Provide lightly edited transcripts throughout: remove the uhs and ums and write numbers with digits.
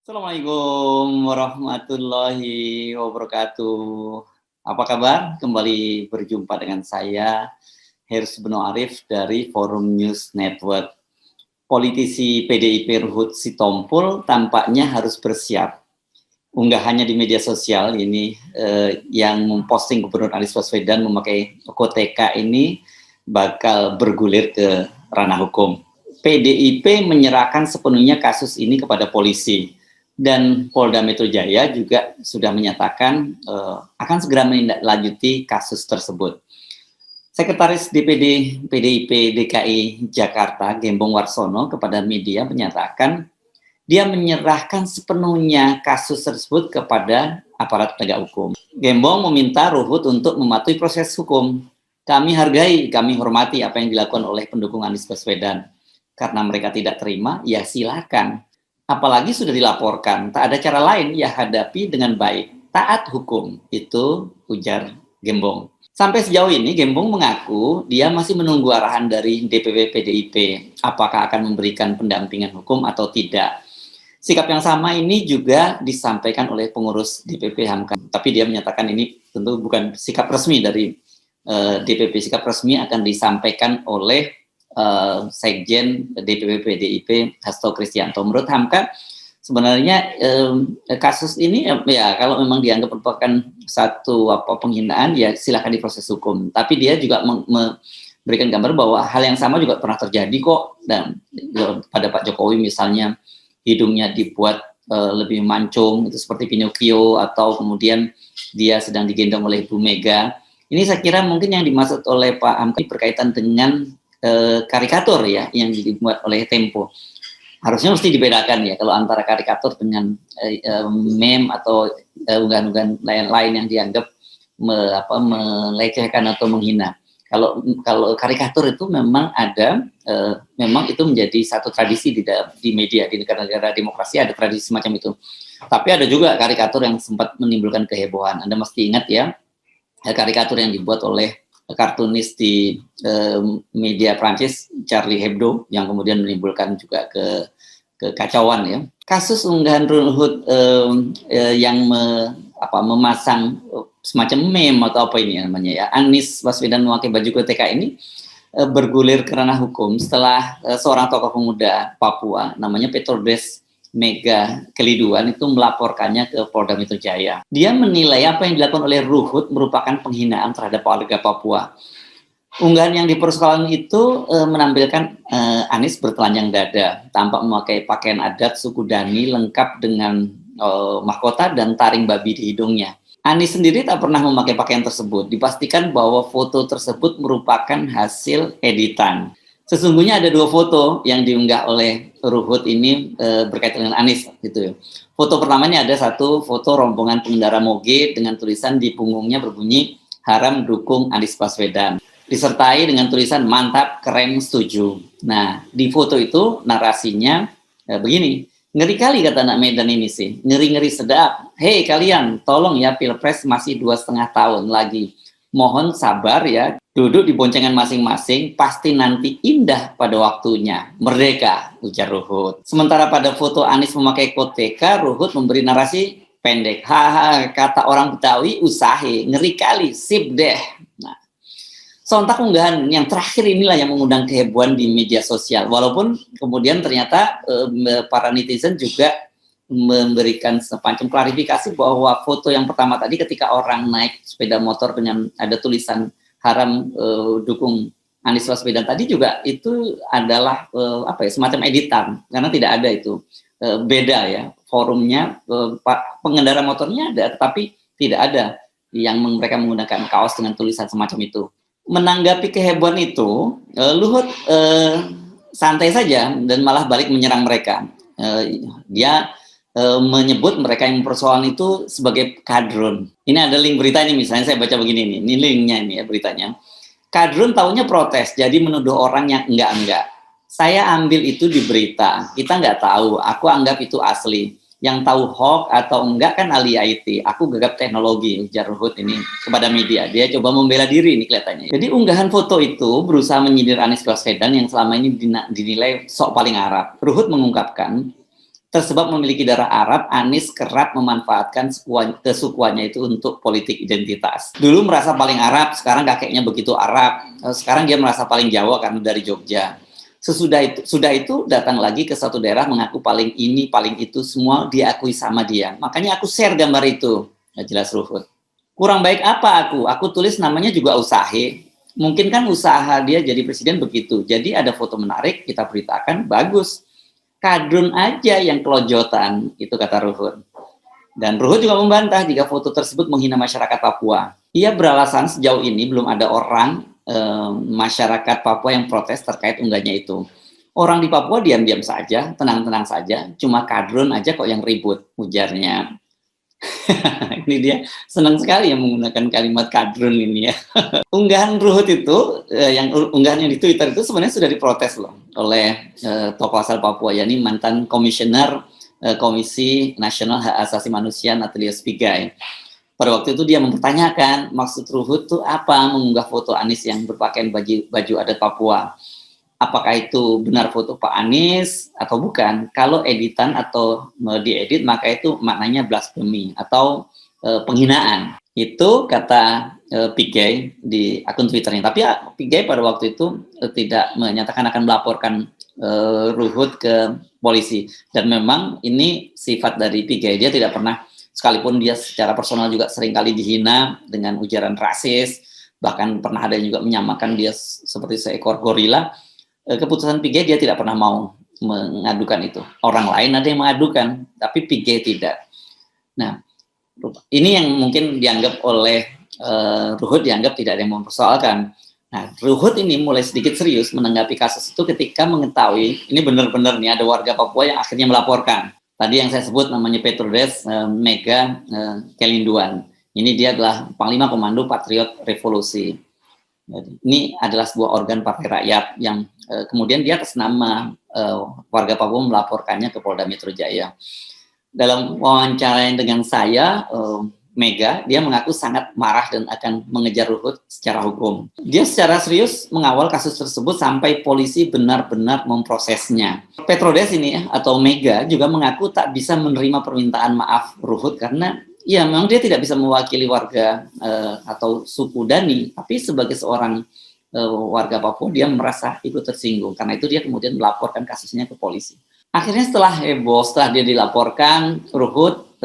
Assalamualaikum warahmatullahi wabarakatuh. Apa kabar? Kembali berjumpa dengan saya, Hersy Beno Arif dari Forum News Network. Politisi PDIP Ruhut Sitompul tampaknya harus bersiap. Unggahannya di media sosial ini yang memposting Gubernur Anies Baswedan memakai koteka ini bakal bergulir ke ranah hukum. PDIP menyerahkan sepenuhnya kasus ini kepada polisi. Dan Polda Metro Jaya juga sudah menyatakan akan segera menindaklanjuti kasus tersebut. Sekretaris DPD PDIP DKI Jakarta, Gembong Warsono, kepada media menyatakan dia menyerahkan sepenuhnya kasus tersebut kepada aparat penegak hukum. Gembong meminta Ruhut untuk mematuhi proses hukum. Kami hargai, kami hormati apa yang dilakukan oleh pendukung Anies Baswedan. Karena mereka tidak terima, ya silakan. Apalagi sudah dilaporkan, tak ada cara lain, ya hadapi dengan baik. Taat hukum, itu ujar Gembong. Sampai sejauh ini Gembong mengaku dia masih menunggu arahan dari DPP PDIP, apakah akan memberikan pendampingan hukum atau tidak. Sikap yang sama ini juga disampaikan oleh pengurus DPP Hamka. Tapi dia menyatakan ini tentu bukan sikap resmi dari DPP. Sikap resmi akan disampaikan oleh Sekjen DPP PDIP Hasto Kristianto. Menurut Hamka sebenarnya kasus ini ya kalau memang dianggap merupakan satu penghinaan ya silakan diproses hukum. Tapi dia juga memberikan gambar bahwa hal yang sama juga pernah terjadi kok, dan pada Pak Jokowi misalnya hidungnya dibuat lebih mancung itu seperti Pinocchio, atau kemudian dia sedang digendong oleh Bu Mega. Ini saya kira mungkin yang dimaksud oleh Pak Hamka berkaitan dengan karikatur ya yang dibuat oleh Tempo. Harusnya mesti dibedakan ya kalau antara karikatur dengan meme atau unggahan-unggahan lain-lain yang dianggap melecehkan atau menghina. Kalau karikatur itu memang ada, memang itu menjadi satu tradisi di media, di negara-negara demokrasi ada tradisi semacam itu. Tapi ada juga karikatur yang sempat menimbulkan kehebohan. Anda mesti ingat ya, karikatur yang dibuat oleh kartunis di media Prancis, Charlie Hebdo, yang kemudian menimbulkan juga kekacauan ya. Kasus unggahan Ruhut yang memasang semacam meme atau apa ini namanya ya, Anies Baswedan memakai baju koteka ini bergulir ke ranah hukum setelah seorang tokoh pemuda Papua namanya Petrobras Mega Keliduan itu melaporkannya ke Polda Metro Jaya. Dia menilai apa yang dilakukan oleh Ruhut merupakan penghinaan terhadap warga Papua. Unggahan yang dipersoalkan itu menampilkan Anies bertelanjang dada, tampak memakai pakaian adat suku Dani lengkap dengan mahkota dan taring babi di hidungnya. Anies sendiri tak pernah memakai pakaian tersebut. Dipastikan bahwa foto tersebut merupakan hasil editan. Sesungguhnya ada dua foto yang diunggah oleh Ruhut ini berkaitan dengan Anies gitu ya. Foto pertamanya ada satu foto rombongan pengendara moge dengan tulisan di punggungnya berbunyi haram dukung Anies Baswedan, disertai dengan tulisan mantap, keren, setuju. Nah, di foto itu narasinya begini, ngeri kali kata anak Medan ini sih, ngeri-ngeri sedap. Hei kalian, tolong ya, Pilpres masih 2,5 tahun lagi. Mohon sabar ya, duduk di boncengan masing-masing, pasti nanti indah pada waktunya. Merdeka, ujar Ruhut. Sementara pada foto Anies memakai koteka, Ruhut memberi narasi pendek. Haha, kata orang Betawi, usahe, ngeri kali, sip deh. Nah, sontak unggahan yang terakhir inilah yang mengundang kehebohan di media sosial. Walaupun kemudian ternyata para netizen juga memberikan semacam klarifikasi bahwa foto yang pertama tadi ketika orang naik sepeda motor dengan ada tulisan haram dukung Anies Baswedan tadi juga itu adalah semacam editan, karena tidak ada itu beda ya forumnya, pengendara motornya ada tetapi tidak ada yang mereka menggunakan kaos dengan tulisan semacam itu. Menanggapi kehebohan itu, Luhut santai saja dan malah balik menyerang mereka. Dia menyebut mereka yang persoalan itu sebagai kadrun. Ini ada link berita ini, misalnya saya baca begini nih, ini linknya ini ya beritanya. Kadrun taunya protes, jadi menuduh orang yang enggak. Saya ambil itu di berita, kita nggak tahu, aku anggap itu asli. Yang tahu hoax atau enggak kan ahli IT, aku gagap teknologi, ujar Ruhut ini kepada media. Dia coba membela diri ini kelihatannya. Jadi unggahan foto itu berusaha menyindir Anies Baswedan yang selama ini dinilai sok paling Arab. Ruhut mengungkapkan, Tersebab memiliki darah Arab, Anies kerap memanfaatkan kesukuannya itu untuk politik identitas. Dulu merasa paling Arab, sekarang kakeknya begitu Arab. Sekarang dia merasa paling Jawa karena dari Jogja. Sudah itu datang lagi ke satu daerah mengaku paling ini, paling itu, semua diakui sama dia. Makanya aku share gambar itu. Ya, jelas Ruhut. Kurang baik apa aku? Aku tulis namanya juga Usahe. Mungkin kan usaha dia jadi presiden begitu. Jadi ada foto menarik, kita beritakan, bagus. Kadrun aja yang kelojotan, itu kata Ruhut. Dan Ruhut juga membantah jika foto tersebut menghina masyarakat Papua. Ia beralasan sejauh ini belum ada orang masyarakat Papua yang protes terkait unggahnya itu. Orang di Papua diam-diam saja, tenang-tenang saja, cuma kadrun aja kok yang ribut, ujarnya. Ini dia senang sekali yang menggunakan kalimat kadrun ini ya. Unggahan Ruhut itu, yang unggahannya di Twitter itu sebenarnya sudah diprotes loh oleh tokoh asal Papua, yakni mantan komisioner Komisi Nasional Hak Asasi Manusia Natalius Pigai. Pada waktu itu dia mempertanyakan maksud Ruhut itu apa mengunggah foto Anies yang berpakaian baju adat Papua. Apakah itu benar foto Pak Anies atau bukan? Kalau editan atau diedit maka itu maknanya blasphemy atau penghinaan. Itu kata Pigai di akun Twitternya. Tapi Pigai pada waktu itu tidak menyatakan akan melaporkan Ruhut ke polisi. Dan memang ini sifat dari Pigai. Dia tidak pernah, sekalipun dia secara personal juga seringkali dihina dengan ujaran rasis, bahkan pernah ada yang juga menyamakan dia seperti seekor gorila. Keputusan Pigai dia tidak pernah mau mengadukan itu. Orang lain ada yang mengadukan, tapi Pigai tidak. Nah, ini yang mungkin dianggap oleh Ruhut dianggap tidak ada yang mempersoalkan. Nah, Ruhut ini mulai sedikit serius menanggapi kasus itu ketika mengetahui ini benar-benar nih ada warga Papua yang akhirnya melaporkan. Tadi yang saya sebut namanya Petrodes Mega Kelinduan. Ini dia adalah Panglima Komando Patriot Revolusi. Jadi, ini adalah sebuah organ partai rakyat yang kemudian dia atas nama warga Papua melaporkannya ke Polda Metro Jaya. Dalam wawancara dengan saya, Mega, dia mengaku sangat marah dan akan mengejar Ruhut secara hukum. Dia secara serius mengawal kasus tersebut sampai polisi benar-benar memprosesnya. Petrodes ini atau Mega juga mengaku tak bisa menerima permintaan maaf Ruhut karena ya memang dia tidak bisa mewakili warga atau suku Dani, tapi sebagai seorang warga Papua dia merasa ikut tersinggung. Karena itu dia kemudian melaporkan kasusnya ke polisi. Akhirnya setelah heboh, setelah dia dilaporkan, Ruhut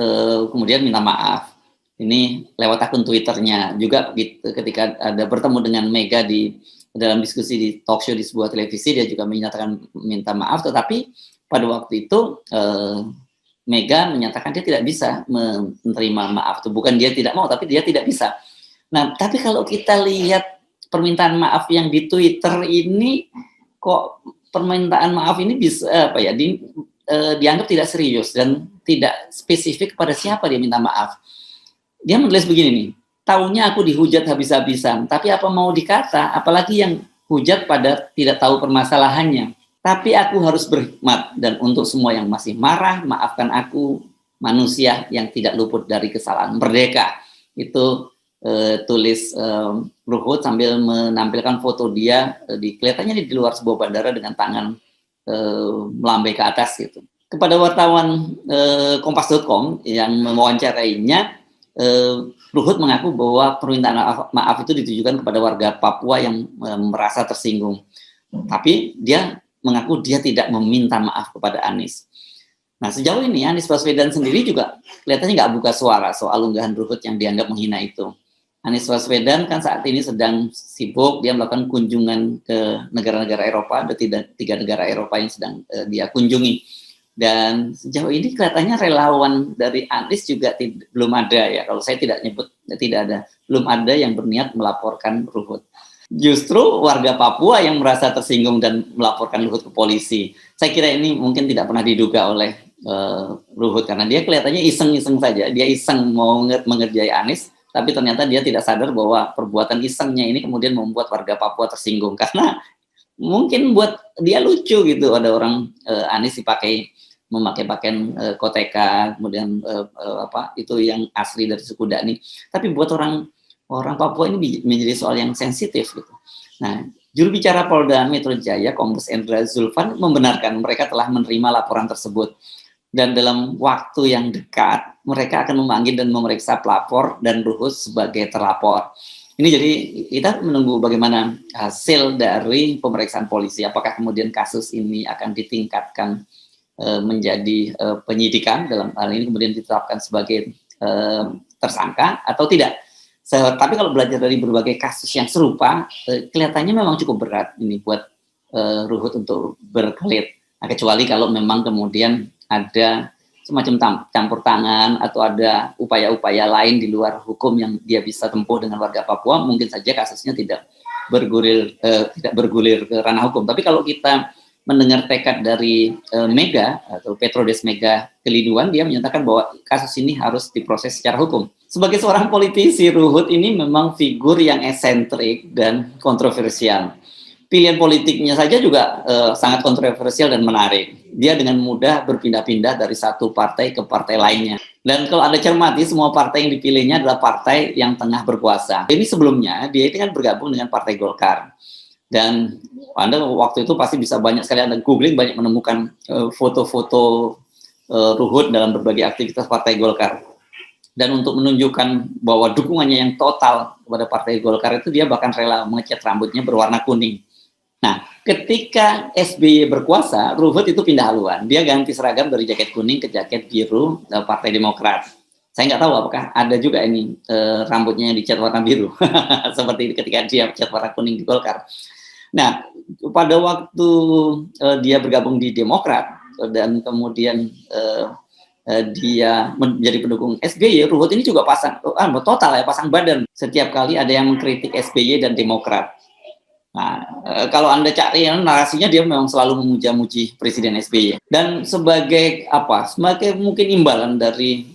kemudian minta maaf. Ini lewat akun Twitternya juga ketika ada bertemu dengan Mega dalam diskusi di talk show di sebuah televisi, dia juga menyatakan minta maaf, tetapi pada waktu itu Mega menyatakan dia tidak bisa menerima maaf. Itu bukan dia tidak mau, tapi dia tidak bisa. Nah, tapi kalau kita lihat permintaan maaf yang di Twitter ini, kok permintaan maaf ini bisa dianggap tidak serius dan tidak spesifik kepada siapa dia minta maaf. Dia menulis begini nih, taunya aku dihujat habis-habisan, tapi apa mau dikata, apalagi yang hujat pada tidak tahu permasalahannya. Tapi aku harus berhikmat, dan untuk semua yang masih marah, maafkan aku, manusia yang tidak luput dari kesalahan. Merdeka, itu tulis Ruhut sambil menampilkan foto dia, kelihatannya di luar sebuah bandara dengan tangan melambai ke atas gitu. Kepada wartawan Kompas.com yang mewawancarainya, Ruhut mengaku bahwa permintaan maaf itu ditujukan kepada warga Papua yang merasa tersinggung. Tapi dia mengaku dia tidak meminta maaf kepada Anies. Nah, sejauh ini Anies Baswedan sendiri juga kelihatannya nggak buka suara soal unggahan Ruhut yang dianggap menghina itu. Anies Baswedan kan saat ini sedang sibuk, dia melakukan kunjungan ke negara-negara Eropa, ada 3 negara Eropa yang sedang dia kunjungi. Dan sejauh ini kelihatannya relawan dari Anies juga belum ada ya, kalau saya tidak nyebut, tidak ada, belum ada yang berniat melaporkan Ruhut. Justru warga Papua yang merasa tersinggung dan melaporkan Ruhut ke polisi. Saya kira ini mungkin tidak pernah diduga oleh Ruhut, karena dia kelihatannya iseng-iseng saja, dia iseng mau mengerjai Anies, tapi ternyata dia tidak sadar bahwa perbuatan isengnya ini kemudian membuat warga Papua tersinggung, karena mungkin buat dia lucu gitu, ada orang Anies memakai pakaian koteka, kemudian itu yang asli dari suku Dani, tapi buat orang Papua ini menjadi soal yang sensitif gitu. Nah, juru bicara Polda Metro Jaya, Kombes Endra Zulfan, membenarkan mereka telah menerima laporan tersebut. dan dalam waktu yang dekat mereka akan memanggil dan memeriksa pelapor dan Ruhut sebagai terlapor. Ini jadi kita menunggu bagaimana hasil dari pemeriksaan polisi, apakah kemudian kasus ini akan ditingkatkan menjadi penyidikan, dalam hal ini kemudian ditetapkan sebagai tersangka atau tidak. Tapi kalau belajar dari berbagai kasus yang serupa, kelihatannya memang cukup berat ini buat Ruhut untuk berkelit. Nah, kecuali kalau memang kemudian ada semacam campur tangan atau ada upaya-upaya lain di luar hukum yang dia bisa tempuh dengan warga Papua, mungkin saja kasusnya tidak bergulir ke ranah hukum. Tapi kalau kita mendengar tekad dari Mega atau Petrodes Mega Keliduan, dia menyatakan bahwa kasus ini harus diproses secara hukum. Sebagai seorang politisi, Ruhut ini memang figur yang esentrik dan kontroversial. Pilihan politiknya saja juga sangat kontroversial dan menarik. Dia dengan mudah berpindah-pindah dari satu partai ke partai lainnya. Dan kalau Anda cermati, semua partai yang dipilihnya adalah partai yang tengah berkuasa. Ini sebelumnya, dia itu kan bergabung dengan Partai Golkar. Dan Anda waktu itu pasti bisa banyak sekali Anda googling, banyak menemukan foto-foto Ruhut dalam berbagai aktivitas Partai Golkar. Dan untuk menunjukkan bahwa dukungannya yang total kepada Partai Golkar itu, dia bahkan rela mengecat rambutnya berwarna kuning. Nah, ketika SBY berkuasa, Ruhut itu pindah haluan. Dia ganti seragam dari jaket kuning ke jaket biru Partai Demokrat. Saya nggak tahu apakah ada juga ini rambutnya yang dicat warna biru, seperti ketika dia cat warna kuning di Golkar. Nah, pada waktu dia bergabung di Demokrat dan kemudian dia menjadi pendukung SBY, Ruhut ini juga pasang badan. Setiap kali ada yang mengkritik SBY dan Demokrat. Nah, kalau Anda cari narasinya, dia memang selalu memuja-muji Presiden SBY. Dan sebagai mungkin imbalan dari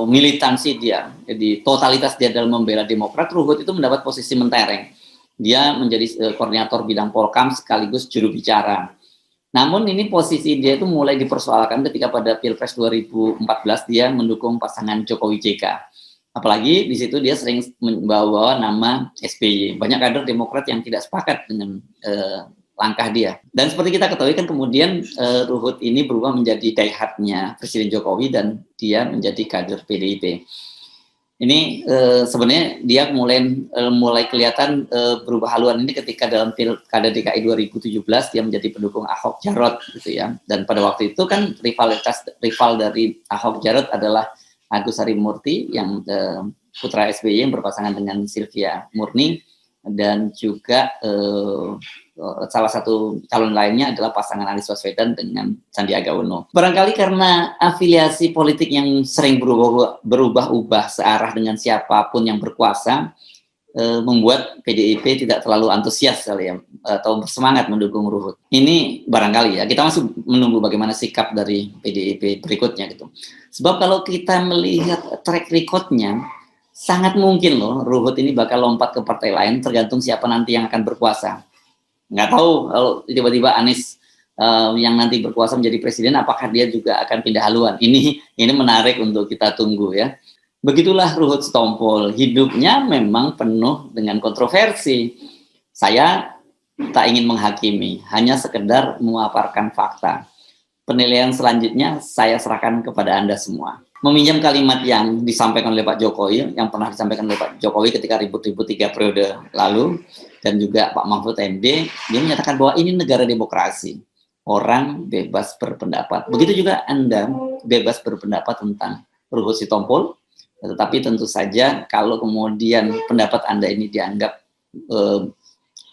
militansi dia, jadi totalitas dia dalam membela Demokrat, Ruhut itu mendapat posisi mentereng. Dia menjadi koordinator bidang Polkam sekaligus juru bicara. Namun ini posisi dia itu mulai dipersoalkan ketika pada Pilpres 2014 dia mendukung pasangan Jokowi JK. Apalagi di situ dia sering membawa nama SBY. Banyak kader Demokrat yang tidak sepakat dengan langkah dia. Dan seperti kita ketahui kan kemudian Ruhut ini berubah menjadi diehardnya Presiden Jokowi dan dia menjadi kader PDIP. Ini sebenarnya dia mulai kelihatan berubah haluan ini ketika dalam Pilkada DKI 2017 dia menjadi pendukung Ahok Jarot gitu ya. Dan pada waktu itu kan rival dari Ahok Jarot adalah Agus Harimurti yang putra SBY yang berpasangan dengan Silvia Murni, dan juga salah satu calon lainnya adalah pasangan Anies Baswedan dengan Sandiaga Uno. Barangkali karena afiliasi politik yang sering berubah-ubah searah dengan siapapun yang berkuasa, membuat PDIP tidak terlalu antusias kali ya, atau bersemangat mendukung Ruhut. Ini barangkali ya, kita masih menunggu bagaimana sikap dari PDIP berikutnya gitu. Sebab kalau kita melihat track record-nya, sangat mungkin loh Ruhut ini bakal lompat ke partai lain, tergantung siapa nanti yang akan berkuasa. Nggak tahu kalau tiba-tiba Anies yang nanti berkuasa menjadi presiden, apakah dia juga akan pindah haluan. Ini menarik untuk kita tunggu ya. Begitulah Ruhut Sitompul, hidupnya memang penuh dengan kontroversi. Saya tak ingin menghakimi, hanya sekedar memaparkan fakta. Penilaian selanjutnya saya serahkan kepada Anda semua. Meminjam kalimat yang disampaikan oleh Pak Jokowi, yang pernah disampaikan oleh Pak Jokowi ketika ribut-ribut 3 periode lalu, dan juga Pak Mahfud MD, dia menyatakan bahwa ini negara demokrasi. Orang bebas berpendapat. Begitu juga Anda bebas berpendapat tentang Ruhut Sitompul. Tetapi tentu saja kalau kemudian pendapat Anda ini dianggap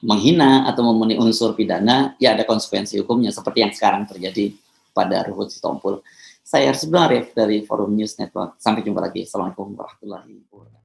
menghina atau memenuhi unsur pidana, ya ada konsekuensi hukumnya seperti yang sekarang terjadi pada Ruhut Sitompul. Saya Arif Arif dari Forum News Network. Sampai jumpa lagi. Assalamualaikum warahmatullahi wabarakatuh.